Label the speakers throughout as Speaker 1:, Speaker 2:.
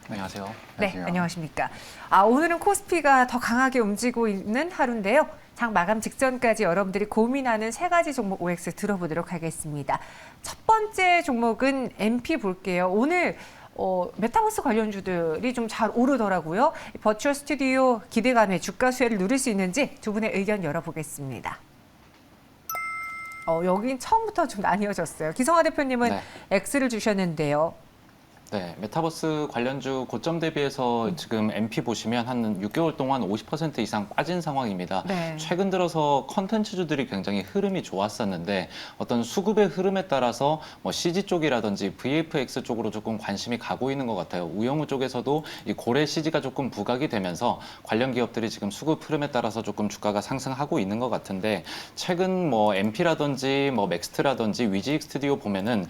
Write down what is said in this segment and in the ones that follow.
Speaker 1: 안녕하세요.
Speaker 2: 네, 안녕하십니까. 오늘은 코스피가 더 강하게 움직이고 있는 하루인데요. 장 마감 직전까지 여러분들이 고민하는 세 가지 종목 OX 들어보도록 하겠습니다. 첫 번째 종목은 MP 볼게요. 오늘 메타버스 관련주들이 좀 잘 오르더라고요. 버추얼 스튜디오 기대감에 주가 수혜를 누릴 수 있는지 두 분의 의견 열어보겠습니다. 여긴 처음부터 좀 나뉘어졌어요. 기성화 대표님은
Speaker 1: 네.
Speaker 2: X를 주셨는데요.
Speaker 1: 네, 메타버스 관련주 고점 대비해서 지금 MP 보시면 한 6개월 동안 50% 이상 빠진 상황입니다.
Speaker 2: 네.
Speaker 1: 최근 들어서 컨텐츠주들이 굉장히 흐름이 좋았었는데 어떤 수급의 흐름에 따라서 뭐 CG 쪽이라든지 VFX 쪽으로 조금 관심이 가고 있는 것 같아요. 우영우 쪽에서도 이 고래 CG가 조금 부각이 되면서 관련 기업들이 지금 수급 흐름에 따라서 조금 주가가 상승하고 있는 것 같은데 최근 뭐 MP라든지 뭐 맥스트라든지 위지익 스튜디오 보면은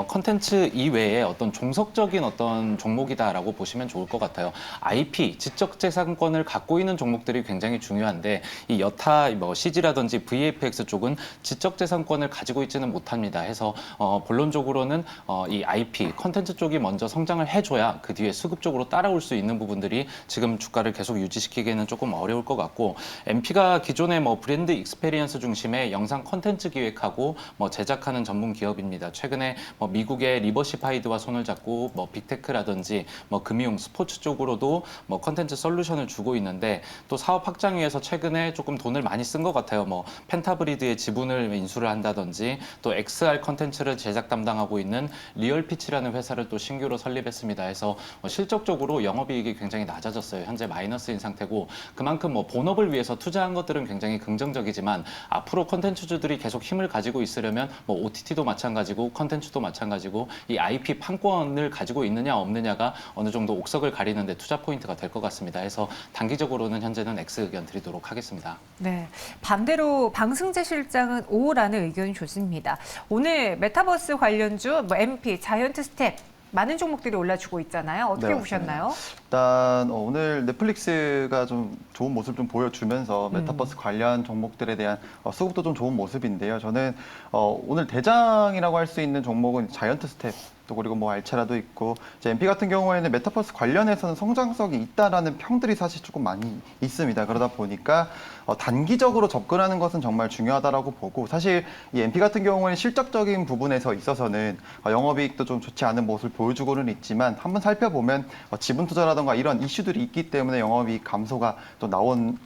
Speaker 1: 컨텐츠 이외에 어떤 종속적 인 어떤 종목이다라고 보시면 좋을 것 같아요. IP, 지적재산권을 갖고 있는 종목들이 굉장히 중요한데 이 여타 뭐 CG라든지 VFX 쪽은 지적재산권을 가지고 있지는 못합니다. 해서 본론적으로는 이 IP, 컨텐츠 쪽이 먼저 성장을 해줘야 그 뒤에 수급 쪽으로 따라올 수 있는 부분들이 지금 주가를 계속 유지시키기에는 조금 어려울 것 같고 MP가 기존의 뭐 브랜드 익스페리언스 중심의 영상 컨텐츠 기획하고 뭐 제작하는 전문 기업입니다. 최근에 뭐 미국의 리버시파이드와 손을 잡고 뭐 빅테크라든지 뭐 금융, 스포츠 쪽으로도 뭐 컨텐츠 솔루션을 주고 있는데 또 사업 확장 위해서 최근에 조금 돈을 많이 쓴 것 같아요. 뭐 펜타브리드의 지분을 인수를 한다든지 또 XR 컨텐츠를 제작 담당하고 있는 리얼피치라는 회사를 또 신규로 설립했습니다. 해서 실적적으로 영업이익이 굉장히 낮아졌어요. 현재 마이너스인 상태고 그만큼 뭐 본업을 위해서 투자한 것들은 굉장히 긍정적이지만 앞으로 컨텐츠주들이 계속 힘을 가지고 있으려면 뭐 OTT도 마찬가지고 컨텐츠도 마찬가지고 이 IP 판권을 가지고 있느냐 없느냐가 어느 정도 옥석을 가리는데 투자 포인트가 될 것 같습니다. 해서 단기적으로는 현재는 X 의견 드리도록 하겠습니다.
Speaker 2: 네, 반대로 방승재 실장은 O라는 의견이 좋습니다. 오늘 메타버스 관련주, 뭐 MP, 자이언트 스텝 많은 종목들이 올라주고 있잖아요. 어떻게
Speaker 3: 네,
Speaker 2: 보셨나요?
Speaker 3: 일단 오늘 넷플릭스가 좀 좋은 모습 좀 보여주면서 메타버스 관련 종목들에 대한 수급도 좀 좋은 모습인데요. 저는 오늘 대장이라고 할 수 있는 종목은 자이언트 스텝 또 그리고 뭐 알체라도 있고 이제 MP 같은 경우에는 메타버스 관련해서는 성장성이 있다라는 평들이 사실 조금 많이 있습니다. 그러다 보니까 단기적으로 접근하는 것은 정말 중요하다라고 보고 사실 이 MP 같은 경우에는 실적적인 부분에서 있어서는 영업이익도 좀 좋지 않은 모습을 보여주고는 있지만 한번 살펴보면 지분 투자라던가 이런 이슈들이 있기 때문에 영업이익 감소가 또 나온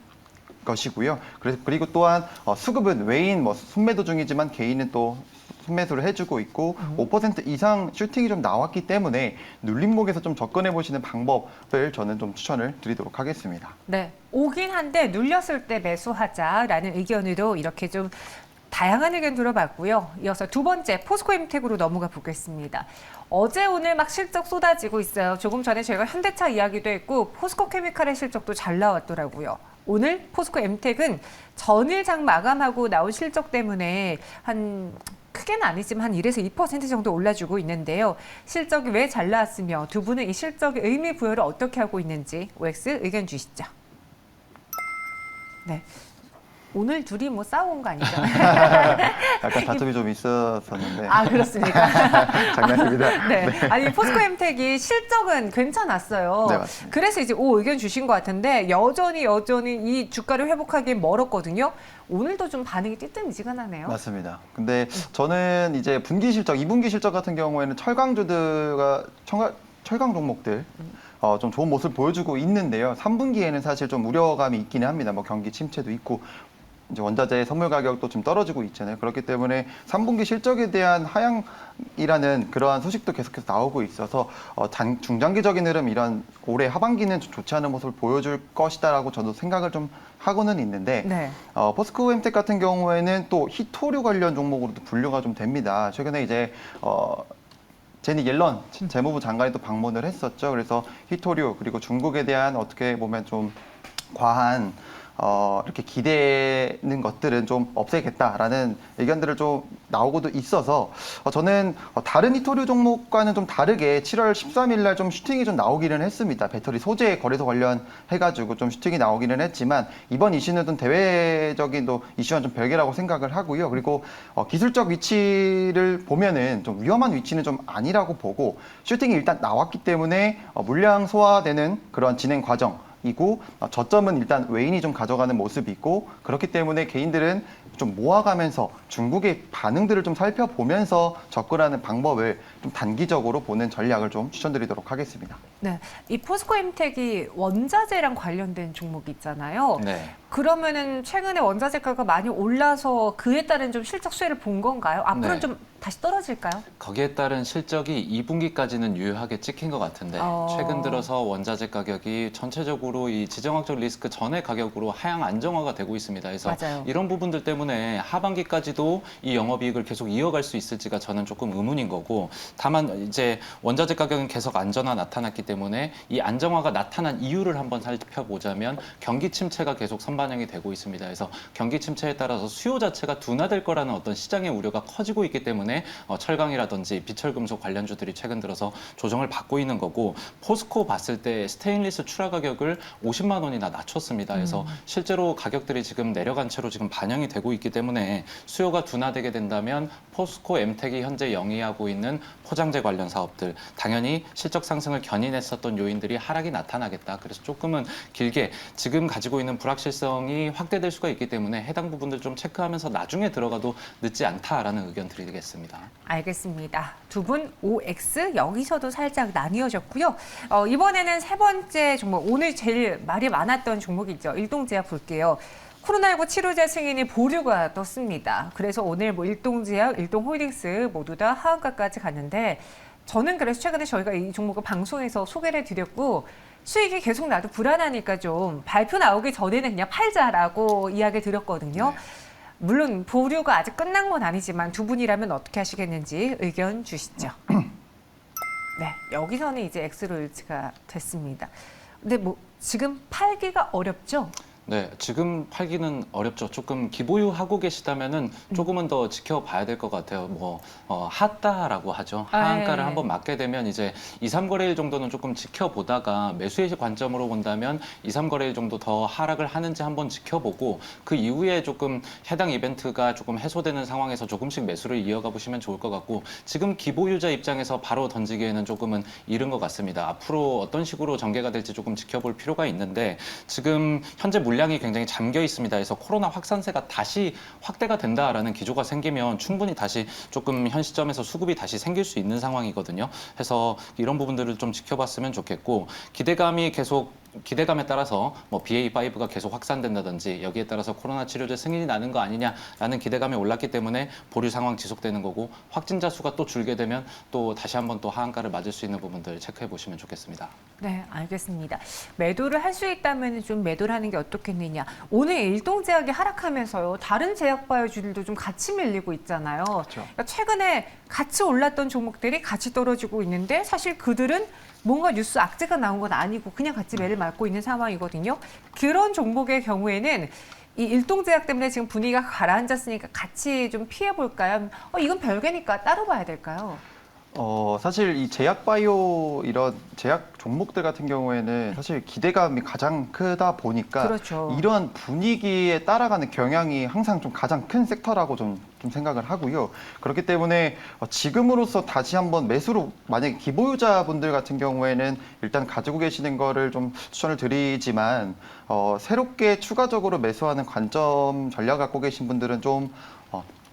Speaker 3: 것이고요. 그리고 또한 수급은 외인 뭐 순매도 중이지만 개인은 또 순매수를 해주고 있고 5% 이상 슈팅이 좀 나왔기 때문에 눌림목에서 좀 접근해 보시는 방법을 저는 좀 추천을 드리도록 하겠습니다.
Speaker 2: 네, 오긴 한데 눌렸을 때 매수하자라는 의견으로 이렇게 좀 다양한 의견 들어봤고요. 이어서 두 번째 포스코 엠텍으로 넘어가 보겠습니다. 어제 오늘 막 실적 쏟아지고 있어요. 조금 전에 저희가 현대차 이야기도 했고 포스코 케미칼의 실적도 잘 나왔더라고요. 오늘 포스코 엠텍은 전일 장 마감하고 나온 실적 때문에 크게는 아니지만 한 1에서 2% 정도 올라주고 있는데요. 실적이 왜 잘 나왔으며 두 분은 이 실적의 의미 부여를 어떻게 하고 있는지 OX 의견 주시죠. 네. 오늘 둘이 뭐 싸운 거 아니죠?
Speaker 3: 약간 다툼이 좀 있었었는데.
Speaker 2: 그렇습니까?
Speaker 3: 장난입니다.
Speaker 2: 네. 아니, 포스코 엠텍이 실적은 괜찮았어요.
Speaker 3: 네, 맞습니다.
Speaker 2: 그래서 이제 O 의견 주신 것 같은데 여전히 이 주가를 회복하기 멀었거든요. 오늘도 좀 반응이 띠뜻미지근하네요.
Speaker 3: 맞습니다. 근데 저는 이제 분기 실적, 2분기 실적 같은 경우에는 철강 종목들 좀 좋은 모습을 보여주고 있는데요. 3분기에는 사실 좀 우려감이 있기는 합니다. 뭐 경기 침체도 있고 이제 원자재 선물 가격도 좀 떨어지고 있잖아요. 그렇기 때문에 3분기 실적에 대한 하향이라는 그러한 소식도 계속해서 나오고 있어서 중장기적인 흐름 이런 올해 하반기는 좀 좋지 않은 모습을 보여줄 것이다라고 저도 생각을 좀 하고는 있는데
Speaker 2: 네.
Speaker 3: 포스코 엠텍 같은 경우에는 또 히토류 관련 종목으로도 분류가 좀 됩니다. 최근에 이제 제니 옐런 재무부 장관이 또 방문을 했었죠. 그래서 히토류 그리고 중국에 대한 어떻게 보면 좀 과한 이렇게 기대는 것들은 좀 없애겠다라는 의견들을 좀 나오고도 있어서 저는 다른 이토류 종목과는 좀 다르게 7월 13일 날 좀 슈팅이 좀 나오기는 했습니다. 배터리 소재 거래소 관련해가지고 좀 슈팅이 나오기는 했지만 이번 이슈는 좀 대외적인 또 이슈와는 좀 별개라고 생각을 하고요. 그리고 기술적 위치를 보면은 좀 위험한 위치는 좀 아니라고 보고 슈팅이 일단 나왔기 때문에 물량 소화되는 그런 진행 과정 이고 저점은 일단 외인이 좀 가져가는 모습이고 그렇기 때문에 개인들은 좀 모아가면서 중국의 반응들을 좀 살펴보면서 접근하는 방법을 좀 단기적으로 보는 전략을 좀 추천드리도록 하겠습니다.
Speaker 2: 네, 이 포스코엠텍이 원자재랑 관련된 종목이 있잖아요.
Speaker 1: 네.
Speaker 2: 그러면은 최근에 원자재가가 많이 올라서 그에 따른 좀 실적 수혜를 본 건가요? 앞으로는
Speaker 1: 네.
Speaker 2: 좀 다시 떨어질까요?
Speaker 1: 거기에 따른 실적이 2분기까지는 유효하게 찍힌 것 같은데 최근 들어서 원자재 가격이 전체적으로 이 지정학적 리스크 전의 가격으로 하향 안정화가 되고 있습니다. 그래서
Speaker 2: 맞아요.
Speaker 1: 이런 부분들 때문에 하반기까지도 이 영업이익을 계속 이어갈 수 있을지가 저는 조금 의문인 거고 다만 이제 원자재 가격은 계속 안정화 나타났기 때문에 이 안정화가 나타난 이유를 한번 살펴보자면 경기 침체가 계속 선반영이 되고 있습니다. 그래서 경기 침체에 따라서 수요 자체가 둔화될 거라는 어떤 시장의 우려가 커지고 있기 때문에 철강이라든지 비철금속 관련주들이 최근 들어서 조정을 받고 있는 거고 포스코 봤을 때 스테인리스 출하 가격을 50만 원이나 낮췄습니다. 그래서 실제로 가격들이 지금 내려간 채로 지금 반영이 되고 있기 때문에 수요가 둔화되게 된다면 포스코 엠텍이 현재 영위하고 있는 포장재 관련 사업들 당연히 실적 상승을 견인했었던 요인들이 하락이 나타나겠다. 그래서 조금은 길게 지금 가지고 있는 불확실성이 확대될 수가 있기 때문에 해당 부분들 좀 체크하면서 나중에 들어가도 늦지 않다라는 의견 드리겠습니다.
Speaker 2: 알겠습니다. 두 분 OX 여기서도 살짝 나뉘어졌고요. 이번에는 세 번째 종목, 오늘 제일 말이 많았던 종목이죠. 일동제약 볼게요. 코로나19 치료제 승인이 보류가 떴습니다. 그래서 오늘 뭐 일동제약, 일동홀딩스 모두 다 하한가까지 갔는데 저는 그래서 최근에 저희가 이 종목을 방송에서 소개를 드렸고 수익이 계속 나도 불안하니까 좀 발표 나오기 전에는 그냥 팔자라고 이야기 드렸거든요.
Speaker 1: 네.
Speaker 2: 물론 보류가 아직 끝난 건 아니지만 두 분이라면 어떻게 하시겠는지 의견 주시죠. 네, 여기서는 이제 X로 일치가 됐습니다. 근데 뭐 지금 팔기가 어렵죠?
Speaker 1: 네, 지금 팔기는 어렵죠. 조금 기보유하고 계시다면은 조금은 더 지켜봐야 될 것 같아요. 핫다라고 하죠. 하한가를
Speaker 2: 네.
Speaker 1: 한번 맞게 되면 이제 2, 3거래일 정도는 조금 지켜보다가 매수의 관점으로 본다면 2, 3거래일 정도 더 하락을 하는지 한번 지켜보고 그 이후에 조금 해당 이벤트가 조금 해소되는 상황에서 조금씩 매수를 이어가 보시면 좋을 것 같고 지금 기보유자 입장에서 바로 던지기에는 조금은 이른 것 같습니다. 앞으로 어떤 식으로 전개가 될지 조금 지켜볼 필요가 있는데 지금 현재 물량이 굉장히 잠겨 있습니다. 그래서 코로나 확산세가 다시 확대가 된다라는 기조가 생기면 충분히 다시 조금 현 시점에서 수급이 다시 생길 수 있는 상황이거든요. 그래서 이런 부분들을 좀 지켜봤으면 좋겠고 기대감에 따라서 뭐 BA5가 계속 확산된다든지 여기에 따라서 코로나 치료제 승인이 나는 거 아니냐라는 기대감이 올랐기 때문에 보류 상황 지속되는 거고 확진자 수가 또 줄게 되면 또 다시 한번 또 하한가를 맞을 수 있는 부분들 체크해 보시면 좋겠습니다.
Speaker 2: 네, 알겠습니다. 매도를 할 수 있다면 좀 매도를 하는 게 어떻겠느냐. 오늘 일동제약이 하락하면서요. 다른 제약바이오주들도 좀 같이 밀리고 있잖아요.
Speaker 3: 그렇죠.
Speaker 2: 그러니까 최근에 같이 올랐던 종목들이 같이 떨어지고 있는데 사실 그들은 뭔가 뉴스 악재가 나온 건 아니고 그냥 같이 매를 맞고 있는 상황이거든요. 그런 종목의 경우에는 이 일동제약 때문에 지금 분위기가 가라앉았으니까 같이 좀 피해볼까요? 이건 별개니까 따로 봐야 될까요?
Speaker 3: 사실 이 제약바이오 이런 제약 종목들 같은 경우에는 사실 기대감이 가장 크다 보니까
Speaker 2: 그렇죠.
Speaker 3: 이러한 분위기에 따라가는 경향이 항상 좀 가장 큰 섹터라고 좀 생각을 하고요. 그렇기 때문에 지금으로서 다시 한번 매수로 만약에 기보유자분들 같은 경우에는 일단 가지고 계시는 거를 좀 추천을 드리지만 새롭게 추가적으로 매수하는 관점 전략 갖고 계신 분들은 좀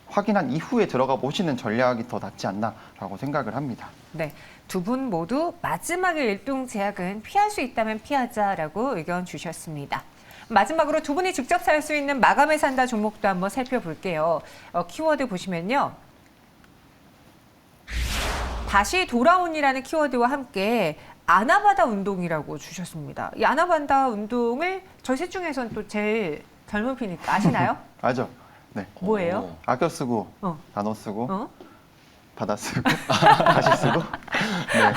Speaker 3: 확인한 이후에 들어가 보시는 전략이 더 낫지 않나라고 생각을 합니다.
Speaker 2: 네, 두 분 모두 마지막에 일동제약은 피할 수 있다면 피하자라고 의견 주셨습니다. 마지막으로 두 분이 직접 살 수 있는 마감에 산다 종목도 한번 살펴볼게요. 키워드 보시면요. 다시 돌아온이라는 키워드와 함께 아나바다 운동이라고 주셨습니다. 이 아나바다 운동을 저희 셋 중에서는 또 제일 젊은 피니까 아시나요?
Speaker 3: 알죠? 네.
Speaker 2: 뭐예요?
Speaker 3: 아껴 쓰고,
Speaker 2: 어.
Speaker 3: 나눠 쓰고,
Speaker 2: 어?
Speaker 3: 받아 쓰고, 다시 쓰고. 네.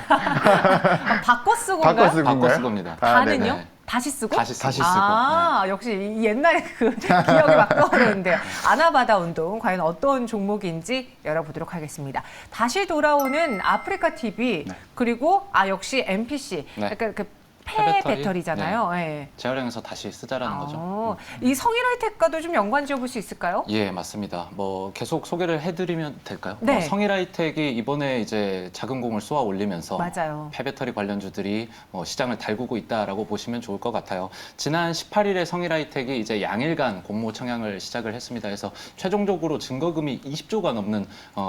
Speaker 2: 바꿔 쓰고
Speaker 3: 바꿔 쓰고.
Speaker 1: 바꿔 쓴 겁니다.
Speaker 2: 다는요?
Speaker 3: 네네.
Speaker 2: 다시 쓰고?
Speaker 1: 다시 쓰고.
Speaker 3: 다시 쓰고.
Speaker 2: 아, 역시 이 옛날에 그 기억이 막 떠오르는데요. 아나바다 운동 과연 어떤 종목인지 열어보도록 하겠습니다. 다시 돌아오는 아프리카 TV 그리고 역시 MPC.
Speaker 1: 네.
Speaker 2: 약간 그 폐
Speaker 1: 배터리?
Speaker 2: 배터리잖아요. 예.
Speaker 1: 재활용해서 다시 쓰자라는 거죠.
Speaker 2: 이 성일하이텍과도 좀 연관 지어볼 수 있을까요?
Speaker 1: 예, 맞습니다. 뭐 계속 소개를 해드리면 될까요?
Speaker 2: 네.
Speaker 1: 성일하이텍이 이번에 이제 작은 공을 쏘아 올리면서
Speaker 2: 맞아요.
Speaker 1: 폐배터리 관련주들이 시장을 달구고 있다라고 보시면 좋을 것 같아요. 지난 18일에 성일하이텍이 이제 양일간 공모 청약을 시작을 했습니다. 그래서 최종적으로 증거금이 20조가 넘는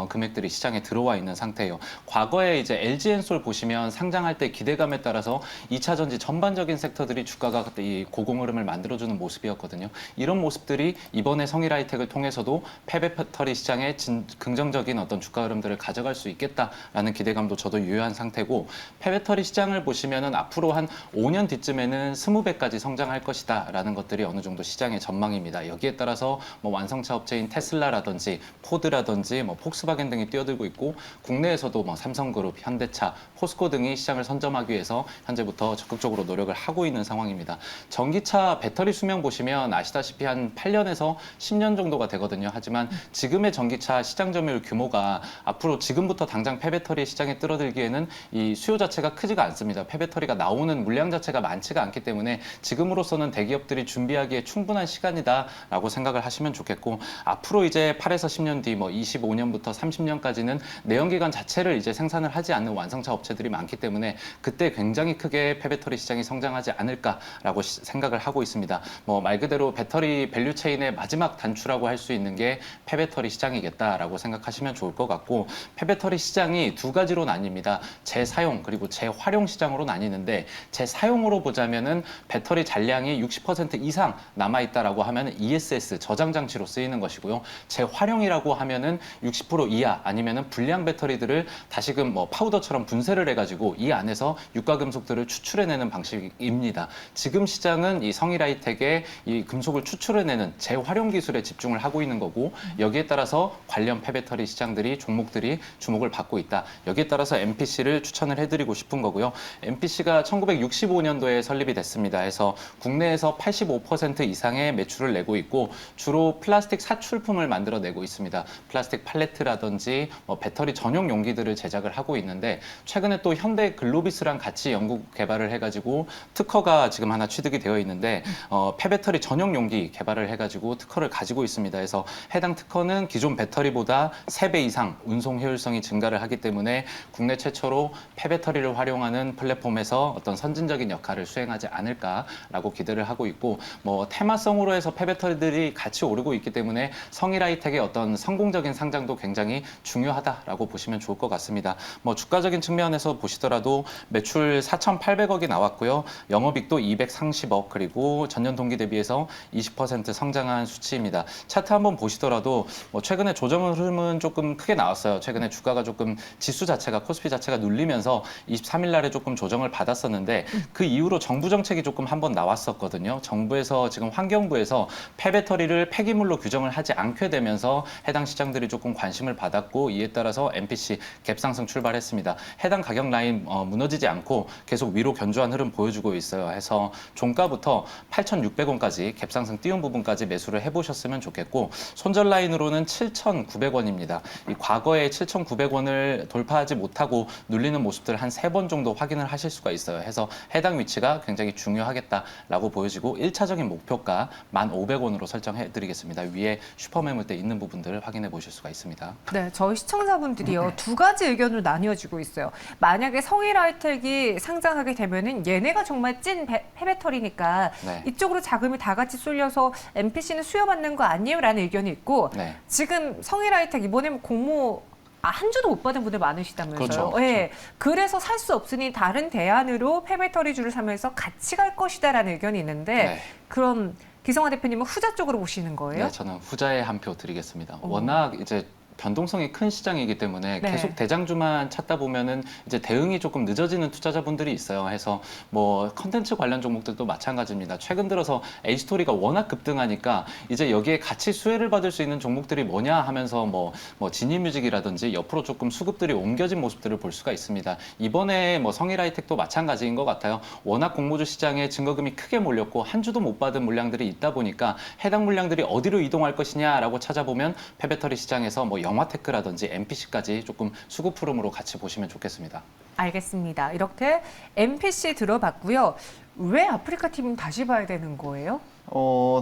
Speaker 1: 금액들이 시장에 들어와 있는 상태예요. 과거에 이제 LG엔솔 보시면 상장할 때 기대감에 따라서 2차 전지 전반적인 섹터들이 주가가 그때 이 고공 흐름을 만들어주는 모습이었거든요. 이런 모습들이 이번에 성일하이텍을 통해서도 폐배터리 시장에 긍정적인 어떤 주가 흐름들을 가져갈 수 있겠다라는 기대감도 저도 유효한 상태고, 폐배터리 시장을 보시면은 앞으로 한 5년 뒤쯤에는 20배까지 성장할 것이다라는 것들이 어느 정도 시장의 전망입니다. 여기에 따라서 뭐 완성차 업체인 테슬라라든지 포드라든지 뭐 폭스바겐 등이 뛰어들고 있고, 국내에서도 뭐 삼성그룹, 현대차, 포스코 등이 시장을 선점하기 위해서 현재부터 적극적으로 노력을 하고 있는 상황입니다. 전기차 배터리 수명 보시면 아시다시피 한 8년에서 10년 정도가 되거든요. 하지만 지금의 전기차 시장 점유율 규모가 앞으로 지금부터 당장 폐배터리 시장에 뛰어들기에는 이 수요 자체가 크지가 않습니다. 폐배터리가 나오는 물량 자체가 많지가 않기 때문에 지금으로서는 대기업들이 준비하기에 충분한 시간이다라고 생각을 하시면 좋겠고, 앞으로 이제 8에서 10년 뒤 뭐 25년부터 30년까지는 내연기관 자체를 이제 생산을 하지 않는 완성차 업체들이 많기 때문에 그때 굉장히 크게 폐배터리 시장이 성장하지 않을까라고 생각을 하고 있습니다. 뭐 말 그대로 배터리 밸류체인의 마지막 단추라고 할 수 있는 게 폐배터리 시장이겠다라고 생각하시면 좋을 것 같고, 폐배터리 시장이 두 가지로 나뉩니다. 재사용 그리고 재활용 시장으로 나뉘는데, 재사용으로 보자면은 배터리 잔량이 60% 이상 남아 있다라고 하면 ESS 저장 장치로 쓰이는 것이고요. 재활용이라고 하면은 60% 이하 아니면은 불량 배터리들을 다시금 뭐 파우더처럼 분쇄를 해가지고 이 안에서 유가금속들을 추출해내는 방식입니다. 지금 시장은 이 성일하이텍의 이 금속을 추출해내는 재활용 기술에 집중을 하고 있는 거고, 여기에 따라서 관련 폐배터리 시장들이 종목들이 주목을 받고 있다. 여기에 따라서 MPC를 추천을 해드리고 싶은 거고요. MPC가 1965년도에 설립이 됐습니다. 해서 국내에서 85% 이상의 매출을 내고 있고, 주로 플라스틱 사출품을 만들어내고 있습니다. 플라스틱 팔레트라든지 뭐 배터리 전용 용기들을 제작을 하고 있는데, 최근에 또 현대 글로비스랑 같이 연구 개발을 해가지고 특허가 지금 하나 취득이 되어 있는데, 폐배터리 전용 용기 개발을 해가지고 특허를 가지고 있습니다. 그래서 해당 특허는 기존 배터리보다 3배 이상 운송 효율성이 증가를 하기 때문에 국내 최초로 폐배터리를 활용하는 플랫폼에서 어떤 선진적인 역할을 수행하지 않을까라고 기대를 하고 있고, 뭐 테마성으로 해서 폐배터리들이 같이 오르고 있기 때문에 성일하이텍의 어떤 성공적인 상장도 굉장히 중요하다라고 보시면 좋을 것 같습니다. 뭐 주가적인 측면에서 보시더라도 매출 4,800억이 나왔고요. 영업이익도 230억, 그리고 전년 동기 대비해서 20% 성장한 수치입니다. 차트 한번 보시더라도 뭐 최근에 조정 흐름은 조금 크게 나왔어요. 최근에 주가가 조금 지수 자체가 코스피 자체가 눌리면서 23일 날에 조금 조정을 받았었는데, 그 이후로 정부 정책이 조금 한번 나왔었거든요. 정부에서 지금 환경부에서 폐배터리를 폐기물로 규정을 하지 않게 되면서 해당 시장들이 조금 관심을 받았고, 이에 따라서 MPC 갭상승 출발했습니다. 해당 가격 라인 무너지지 않고 계속 위로 견조한 흐름 보여주고 있어요. 해서 종가부터 8,600원까지 갭상승 띄운 부분까지 매수를 해보셨으면 좋겠고, 손절 라인으로는 7,900원입니다. 이 과거에 7,900원을 돌파하지 못하고 눌리는 모습들 한 3번 정도 확인을 하실 수가 있어요. 해서 해당 위치가 굉장히 중요하겠다라고 보여지고, 1차적인 목표가 1,500원으로 설정해드리겠습니다. 위에 슈퍼매물대 있는 부분들을 확인해 보실 수가 있습니다.
Speaker 2: 네, 저희 시청자분들이요, 두 가지 의견으로 나뉘어지고 있어요. 만약에 성일하이텍이 상장하게 되면은 얘네가 정말 찐 폐배터리니까
Speaker 1: 네.
Speaker 2: 이쪽으로 자금이 다 같이 쏠려서 MPC는 수요받는 거 아니에요? 라는 의견이 있고,
Speaker 1: 네.
Speaker 2: 지금 성일하이텍 이번에 공모 한 주도 못 받은 분들 많으시다면서요.
Speaker 1: 그렇죠, 그렇죠.
Speaker 2: 예, 그래서 살 수 없으니 다른 대안으로 폐배터리주를 사면서 같이 갈 것이다라는 의견이 있는데,
Speaker 1: 네.
Speaker 2: 그럼 기성화 대표님은 후자 쪽으로 보시는 거예요?
Speaker 1: 네, 저는 후자에 한 표 드리겠습니다. 워낙 이제 변동성이 큰 시장이기 때문에
Speaker 2: 네.
Speaker 1: 계속 대장주만 찾다 보면은 이제 대응이 조금 늦어지는 투자자분들이 있어요. 해서 뭐 컨텐츠 관련 종목들도 마찬가지입니다. 최근 들어서 H스토리가 워낙 급등하니까 이제 여기에 같이 수혜를 받을 수 있는 종목들이 뭐냐 하면서 뭐 지니뮤직이라든지 옆으로 조금 수급들이 옮겨진 모습들을 볼 수가 있습니다. 이번에 뭐 성일하이텍도 마찬가지인 것 같아요. 워낙 공모주 시장에 증거금이 크게 몰렸고 한 주도 못 받은 물량들이 있다 보니까 해당 물량들이 어디로 이동할 것이냐라고 찾아보면 폐배터리 시장에서 뭐 영화테크라든지 MPC까지 조금 수급 흐름으로 같이 보시면 좋겠습니다.
Speaker 2: 알겠습니다. 이렇게 MPC 들어봤고요. 왜 아프리카 팀 다시 봐야 되는 거예요?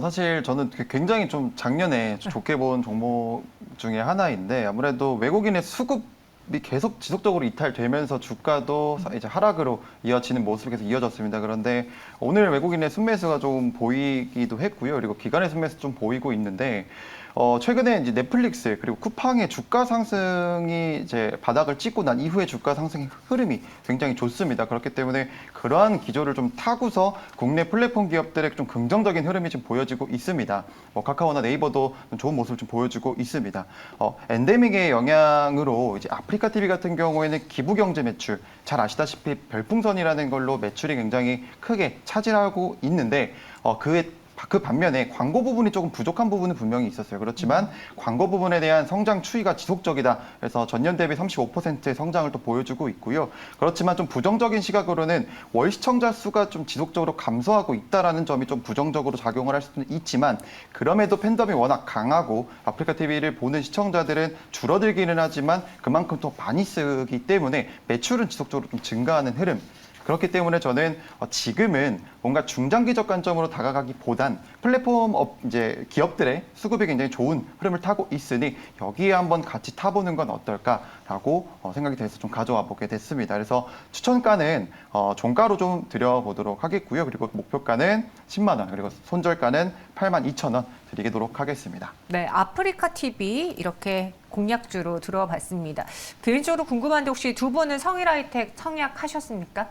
Speaker 3: 사실 저는 굉장히 좀 작년에 좋게 본 종목 중에 하나인데 아무래도 외국인의 수급이 계속 지속적으로 이탈되면서 주가도 이제 하락으로 이어지는 모습이 계속 이어졌습니다. 그런데 오늘 외국인의 순매수가 좀 보이기도 했고요. 그리고 기관의 순매수 좀 보이고 있는데 최근에 이제 넷플릭스 그리고 쿠팡의 주가 상승이 이제 바닥을 찍고 난 이후에 주가 상승의 흐름이 굉장히 좋습니다. 그렇기 때문에 그러한 기조를 좀 타고서 국내 플랫폼 기업들의 좀 긍정적인 흐름이 좀 보여지고 있습니다. 카카오나 네이버도 좋은 모습을 좀 보여주고 있습니다. 엔데믹의 영향으로 이제 아프리카 TV 같은 경우에는 기부 경제 매출 잘 아시다시피 별풍선이라는 걸로 매출이 굉장히 크게 차지하고 있는데 그 반면에 광고 부분이 조금 부족한 부분은 분명히 있었어요. 그렇지만 광고 부분에 대한 성장 추이가 지속적이다. 그래서 전년 대비 35%의 성장을 또 보여주고 있고요. 그렇지만 좀 부정적인 시각으로는 월 시청자 수가 좀 지속적으로 감소하고 있다라는 점이 좀 부정적으로 작용을 할 수는 있지만 그럼에도 팬덤이 워낙 강하고 아프리카 TV를 보는 시청자들은 줄어들기는 하지만 그만큼 더 많이 쓰기 때문에 매출은 지속적으로 좀 증가하는 흐름. 그렇기 때문에 저는 지금은 뭔가 중장기적 관점으로 다가가기보단 플랫폼 이제 기업들의 수급이 굉장히 좋은 흐름을 타고 있으니 여기에 한번 같이 타보는 건 어떨까라고 생각이 돼서 좀 가져와 보게 됐습니다. 그래서 추천가는 종가로 좀 드려보도록 하겠고요. 그리고 목표가는 10만 원, 그리고 손절가는 82,000원 드리도록 하겠습니다.
Speaker 2: 네, 아프리카 TV 이렇게 공략주로 들어봤습니다. 개인적으로 궁금한데 혹시 두 분은 성일하이텍 청약하셨습니까?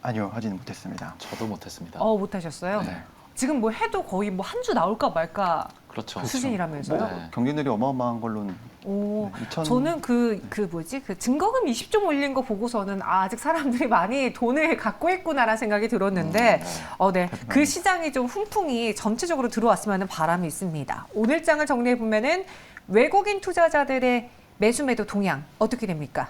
Speaker 3: 아니요, 하지는 못했습니다.
Speaker 1: 저도 못했습니다.
Speaker 2: 못하셨어요?
Speaker 1: 네.
Speaker 2: 지금 뭐 해도 거의 뭐 한 주 나올까 말까
Speaker 1: 그렇죠.
Speaker 2: 수준이라면서요?
Speaker 1: 네.
Speaker 3: 경쟁률이 어마어마한 걸로는
Speaker 2: 오,
Speaker 3: 네, 2000
Speaker 2: 저는 그 증거금 20좀 올린 거 보고서는 아직 사람들이 많이 돈을 갖고 있구나라는 생각이 들었는데, 네. 그 시장이 좀 훈풍이 전체적으로 들어왔으면 하는 바람이 있습니다. 오늘 장을 정리해 보면은 외국인 투자자들의 매수 매도 동향 어떻게 됩니까?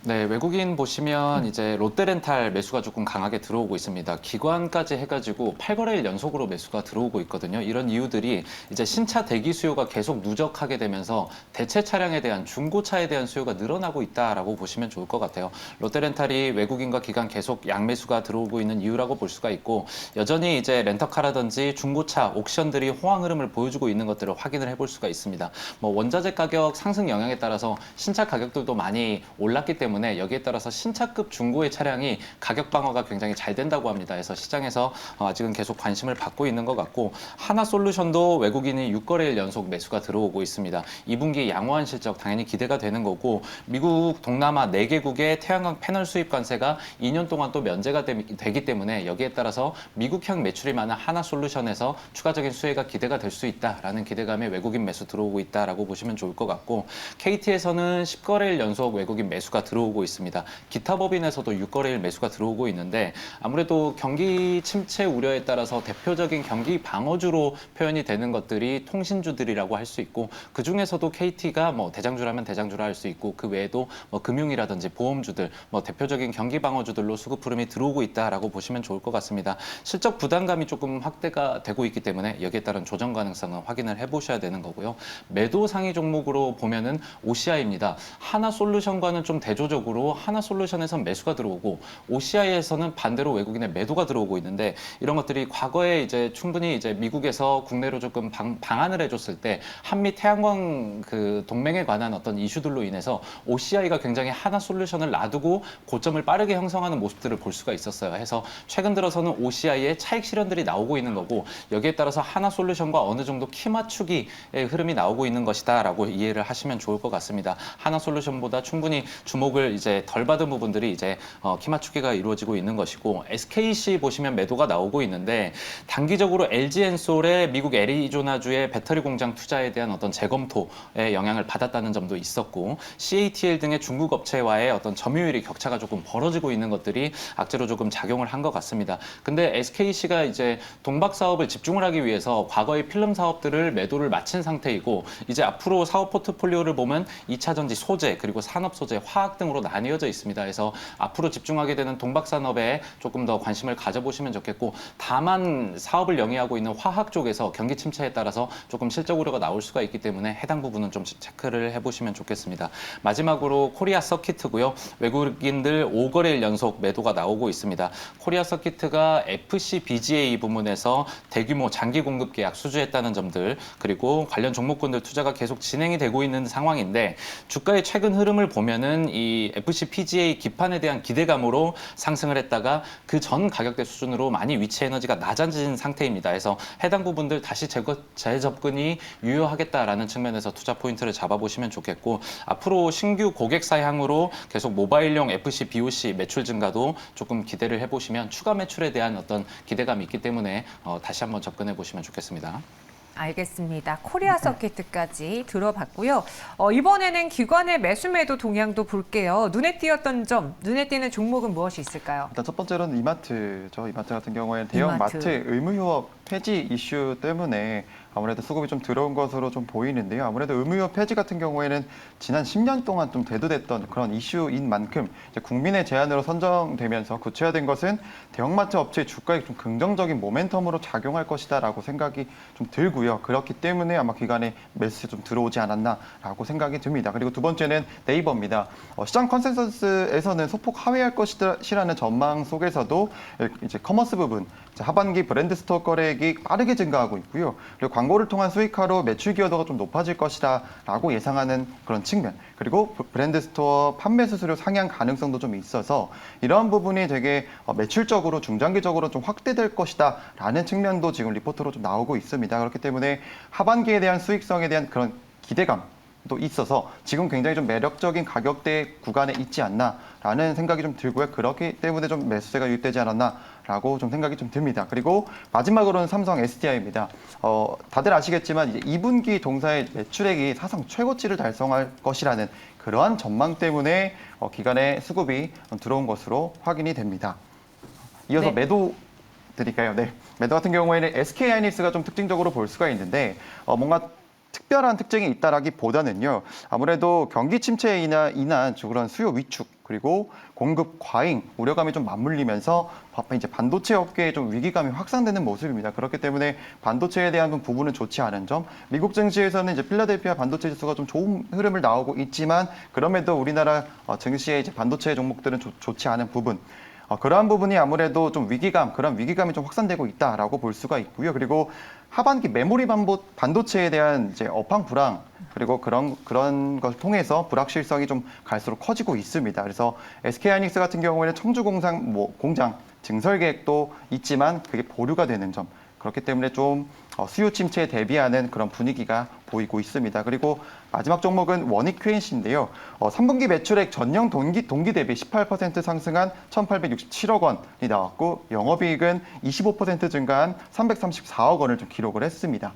Speaker 1: 네, 외국인 보시면 이제 롯데렌탈 매수가 조금 강하게 들어오고 있습니다. 기관까지 해가지고 8거래일 연속으로 매수가 들어오고 있거든요. 이런 이유들이 이제 신차 대기 수요가 계속 누적하게 되면서 대체 차량에 대한 중고차에 대한 수요가 늘어나고 있다라고 보시면 좋을 것 같아요. 롯데렌탈이 외국인과 기관 계속 양매수가 들어오고 있는 이유라고 볼 수가 있고 여전히 이제 렌터카라든지 중고차 옥션들이 호황 흐름을 보여주고 있는 것들을 확인을 해볼 수가 있습니다. 뭐 원자재 가격 상승 영향에 따라서 신차 가격들도 많이 올랐기 때문에 여기에 따라서 신차급 중고의 차량이 가격 방어가 굉장히 잘 된다고 합니다. 그래서 시장에서 아직은 계속 관심을 받고 있는 것 같고 하나솔루션도 외국인이 6거래일 연속 매수가 들어오고 있습니다. 2분기 양호한 실적 당연히 기대가 되는 거고 미국 동남아 4개국의 태양광 패널 수입 관세가 2년 동안 또 면제가 되기 때문에 여기에 따라서 미국형 매출이 많은 하나솔루션에서 추가적인 수혜가 기대가 될 수 있다라는 기대감에 외국인 매수 들어오고 있다라고 보시면 좋을 것 같고 KT에서는 10거래일 연속 외국인 매수가 들어오고 있습니다. 기타 법인에서도 6거래일 매수가 들어오고 있는데 아무래도 경기 침체 우려에 따라서 대표적인 경기 방어주로 표현이 되는 것들이 통신주들이라고 할 수 있고 그 중에서도 KT가 뭐 대장주라면 대장주라 할 수 있고 그 외에도 뭐 금융이라든지 보험주들 뭐 대표적인 경기 방어주들로 수급 흐름이 들어오고 있다라고 보시면 좋을 것 같습니다. 실적 부담감이 조금 확대가 되고 있기 때문에 여기에 따른 조정 가능성은 확인을 해보셔야 되는 거고요. 매도 상위 종목으로 보면은 OCI입니다. 하나솔루션과는 좀 대조적으로 하나솔루션에선 매수가 들어오고 OCI에서는 반대로 외국인의 매도가 들어오고 있는데 이런 것들이 과거에 이제 충분히 이제 미국에서 국내로 조금 방한을 해줬을 때 한미 태양광 그 동맹에 관한 어떤 이슈들로 인해서 OCI가 굉장히 하나솔루션을 놔두고 고점을 빠르게 형성하는 모습들을 볼 수가 있었어요. 해서 최근 들어서는 OCI의 차익 실현들이 나오고 있는 거고 여기에 따라서 하나솔루션과 어느 정도 키 맞추기의 흐름이 나오고 있는 것이다라고 이해를 하시면 좋을 것 같습니다. 하나솔루션보다 충분히 주목을 가격을 이제 덜 받은 부분들이 이제 키 맞추기가 이루어지고 있는 것이고, SKC 보시면 매도가 나오고 있는데 단기적으로 LG엔솔의 미국 애리조나주의 배터리 공장 투자에 대한 어떤 재검토의 영향을 받았다는 점도 있었고, CATL 등의 중국 업체와의 어떤 점유율이 격차가 조금 벌어지고 있는 것들이 악재로 조금 작용을 한 것 같습니다. 근데 SKC가 이제 동박 사업을 집중을 하기 위해서 과거의 필름 사업들을 매도를 마친 상태이고, 이제 앞으로 사업 포트폴리오를 보면 2차 전지 소재, 그리고 산업 소재, 화학 등으로 나뉘어져 있습니다. 그래서 앞으로 집중하게 되는 동박 산업에 조금 더 관심을 가져보시면 좋겠고, 다만 사업을 영위하고 있는 화학 쪽에서 경기 침체에 따라서 조금 실적 우려가 나올 수가 있기 때문에 해당 부분은 좀 체크를 해보시면 좋겠습니다. 마지막으로 코리아 서키트고요. 외국인들 5거래일 연속 매도가 나오고 있습니다. 코리아 서키트가 FC BGA 부문에서 대규모 장기 공급 계약 수주했다는 점들, 그리고 관련 종목군들 투자가 계속 진행이 되고 있는 상황인데, 주가의 최근 흐름을 보면은 이 FC BGA 기판에 대한 기대감으로 상승을 했다가 그 전 가격대 수준으로 많이 위치 에너지가 낮아진 상태입니다. 그래서 해당 부분들 다시 재접근이 유효하겠다라는 측면에서 투자 포인트를 잡아보시면 좋겠고, 앞으로 신규 고객사 향으로 계속 모바일용 FC BOC 매출 증가도 조금 기대를 해보시면 추가 매출에 대한 어떤 기대감이 있기 때문에 다시 한번 접근해 보시면 좋겠습니다.
Speaker 2: 알겠습니다. 코리아 서키트까지 들어봤고요. 이번에는 기관의 매수 매도 동향도 볼게요. 눈에 띄었던 점, 눈에 띄는 종목은 무엇이 있을까요?
Speaker 3: 일단 첫 번째로는 이마트죠. 이마트 같은 경우에는 대형 마트 의무 휴업 폐지 이슈 때문에 아무래도 수급이 좀 들어온 것으로 좀 보이는데요. 아무래도 의무 휴업 폐지 같은 경우에는 지난 10년 동안 좀 대두됐던 그런 이슈인 만큼 이제 국민의 제안으로 선정되면서 구체화된 것은 대형마트 업체의 주가에 좀 긍정적인 모멘텀으로 작용할 것이다라고 생각이 좀 들고요. 그렇기 때문에 아마 기관에 매수 좀 들어오지 않았나라고 생각이 듭니다. 그리고 두 번째는 네이버입니다. 시장 컨센서스에서는 소폭 하회할 것이라는 전망 속에서도 이제 커머스 부분, 하반기 브랜드 스토어 거래액이 빠르게 증가하고 있고요. 그리고 광고를 통한 수익화로 매출 기여도가 좀 높아질 것이다라고 예상하는 그런 측면. 그리고 브랜드 스토어 판매 수수료 상향 가능성도 좀 있어서 이러한 부분이 되게 매출적으로 중장기적으로 좀 확대될 것이다라는 측면도 지금 리포트로 좀 나오고 있습니다. 그렇기 때문에 하반기에 대한 수익성에 대한 그런 기대감도 있어서 지금 굉장히 좀 매력적인 가격대 구간에 있지 않나라는 생각이 좀 들고요. 그렇기 때문에 좀 매수세가 유입되지 않았나라고 좀 생각이 좀 듭니다. 그리고 마지막으로는 삼성 SDI입니다. 다들 아시겠지만 이제 2분기 동사의 매출액이 사상 최고치를 달성할 것이라는 그러한 전망 때문에 기간의 수급이 들어온 것으로 확인이 됩니다. 이어서
Speaker 2: 네.
Speaker 3: 매도 드릴까요? 네. 매도 같은 경우에는 SK 하이닉스가 좀 특징적으로 볼 수가 있는데 뭔가 특별한 특징이 있다라기보다는요. 아무래도 경기 침체에 인한 그런 수요 위축 그리고 공급 과잉 우려감이 좀 맞물리면서 이제 반도체 업계에 좀 위기감이 확산되는 모습입니다. 그렇기 때문에 반도체에 대한 부분은 좋지 않은 점, 미국 증시에서는 이제 필라델피아 반도체 지수가 좀 좋은 흐름을 나오고 있지만 그럼에도 우리나라 증시의 이제 반도체 종목들은 좋지 않은 부분. 그러한 부분이 아무래도 좀 그런 위기감이 좀 확산되고 있다라고 볼 수가 있고요. 그리고 하반기 메모리 반도체에 대한 이제 업황 불황 그리고 그런 것을 통해서 불확실성이 좀 갈수록 커지고 있습니다. 그래서 SK 하이닉스 같은 경우에는 청주 공장 증설 계획도 있지만 그게 보류가 되는 점. 그렇기 때문에 좀 수요 침체에 대비하는 그런 분위기가 보이고 있습니다. 그리고 마지막 종목은 원익 QNC인데요. 3분기 매출액 전년 동기 대비 18% 상승한 1,867억 원이 나왔고 영업이익은 25% 증가한 334억 원을 좀 기록을 했습니다.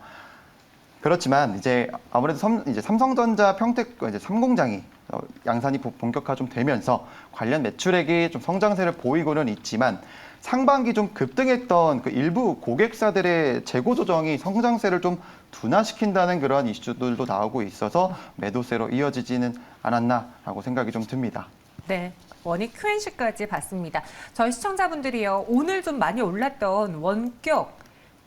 Speaker 3: 그렇지만 이제 아무래도 이제 삼성전자 평택 이제 3공장이 양산이 본격화 좀 되면서 관련 매출액이 좀 성장세를 보이고는 있지만 상반기 좀 급등했던 그 일부 고객사들의 재고 조정이 성장세를 좀 둔화시킨다는 그런 이슈들도 나오고 있어서 매도세로 이어지지는 않았나라고 생각이 좀 듭니다.
Speaker 2: 네. 원익 QNC까지 봤습니다. 저희 시청자분들이요. 오늘 좀 많이 올랐던 원격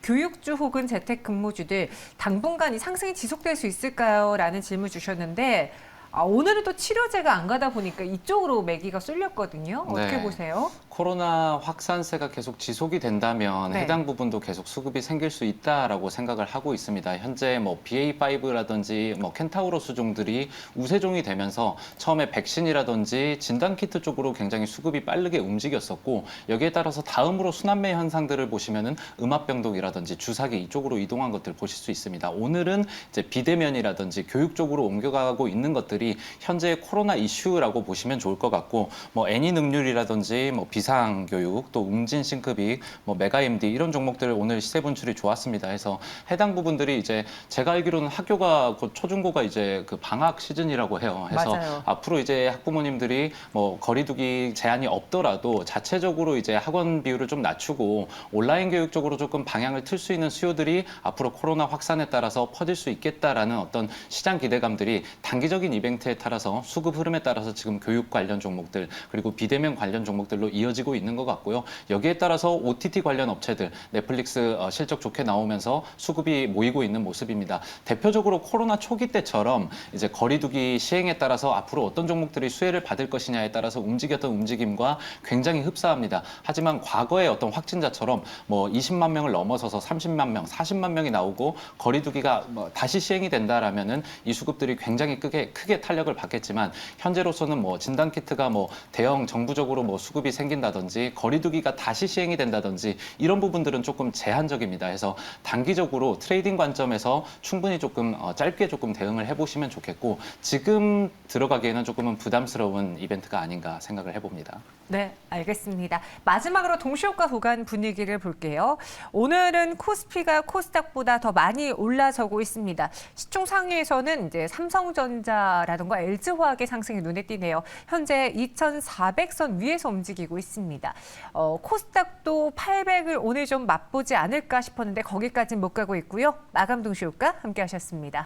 Speaker 2: 교육주 혹은 재택근무주들 당분간 이 상승이 지속될 수 있을까요? 라는 질문 주셨는데 오늘은 또 치료제가 안 가다 보니까 이쪽으로 매기가 쏠렸거든요. 어떻게
Speaker 1: 네.
Speaker 2: 보세요?
Speaker 1: 코로나 확산세가 계속 지속이 된다면
Speaker 2: 네.
Speaker 1: 해당 부분도 계속 수급이 생길 수 있다라고 생각을 하고 있습니다. 현재 뭐 BA5라든지 뭐 켄타우로 수종들이 우세종이 되면서 처음에 백신이라든지 진단키트 쪽으로 굉장히 수급이 빠르게 움직였었고 여기에 따라서 다음으로 순환매 현상들을 보시면은 음압병독이라든지 주사기 이쪽으로 이동한 것들 보실 수 있습니다. 오늘은 이제 비대면이라든지 교육 쪽으로 옮겨가고 있는 것들이 현재의 코로나 이슈라고 보시면 좋을 것 같고 뭐 애니 능률이라든지 뭐 비상교육, 또 웅진 싱크빅, 뭐 메가MD 이런 종목들 오늘 시세 분출이 좋았습니다. 해서 해당 부분들이 이제 제가 알기로는 학교가 곧 초중고가 이제 그 방학 시즌이라고 해요. 해서
Speaker 2: 맞아요.
Speaker 1: 앞으로 이제 학부모님들이 뭐 거리두기 제한이 없더라도 자체적으로 이제 학원 비율을 좀 낮추고 온라인 교육 쪽으로 조금 방향을 틀 수 있는 수요들이 앞으로 코로나 확산에 따라서 퍼질 수 있겠다라는 어떤 시장 기대감들이 단기적인 이벤트에 따라서 수급 흐름에 따라서 지금 교육 관련 종목들 그리고 비대면 관련 종목들로 이어지고 있는 것 같고요. 여기에 따라서 OTT 관련 업체들 넷플릭스 실적 좋게 나오면서 수급이 모이고 있는 모습입니다. 대표적으로 코로나 초기 때처럼 이제 거리두기 시행에 따라서 앞으로 어떤 종목들이 수혜를 받을 것이냐에 따라서 움직였던 움직임과 굉장히 흡사합니다. 하지만 과거의 어떤 확진자처럼 뭐 20만 명을 넘어서서 30만 명, 40만 명이 나오고 거리두기가 뭐 다시 시행이 된다라면은 이 수급들이 굉장히 크게 탄력을 받겠지만 현재로서는 뭐 진단키트가 뭐 대형 정부적으로 뭐 수급이 생긴다든지 거리두기가 다시 시행이 된다든지 이런 부분들은 조금 제한적입니다. 해서 단기적으로 트레이딩 관점에서 충분히 조금 짧게 조금 대응을 해보시면 좋겠고 지금 들어가기에는 조금은 부담스러운 이벤트가 아닌가 생각을 해봅니다.
Speaker 2: 네, 알겠습니다. 마지막으로 동시효과 구간 분위기를 볼게요. 오늘은 코스피가 코스닥보다 더 많이 올라서고 있습니다. 시총 상위에서는 이제 삼성전자라든가 LG화학의 상승이 눈에 띄네요. 현재 2,400선 위에서 움직이고 있습니다. 코스닥도 800을 오늘 좀 맛보지 않을까 싶었는데 거기까지는 못 가고 있고요. 마감 동시효과 함께 하셨습니다.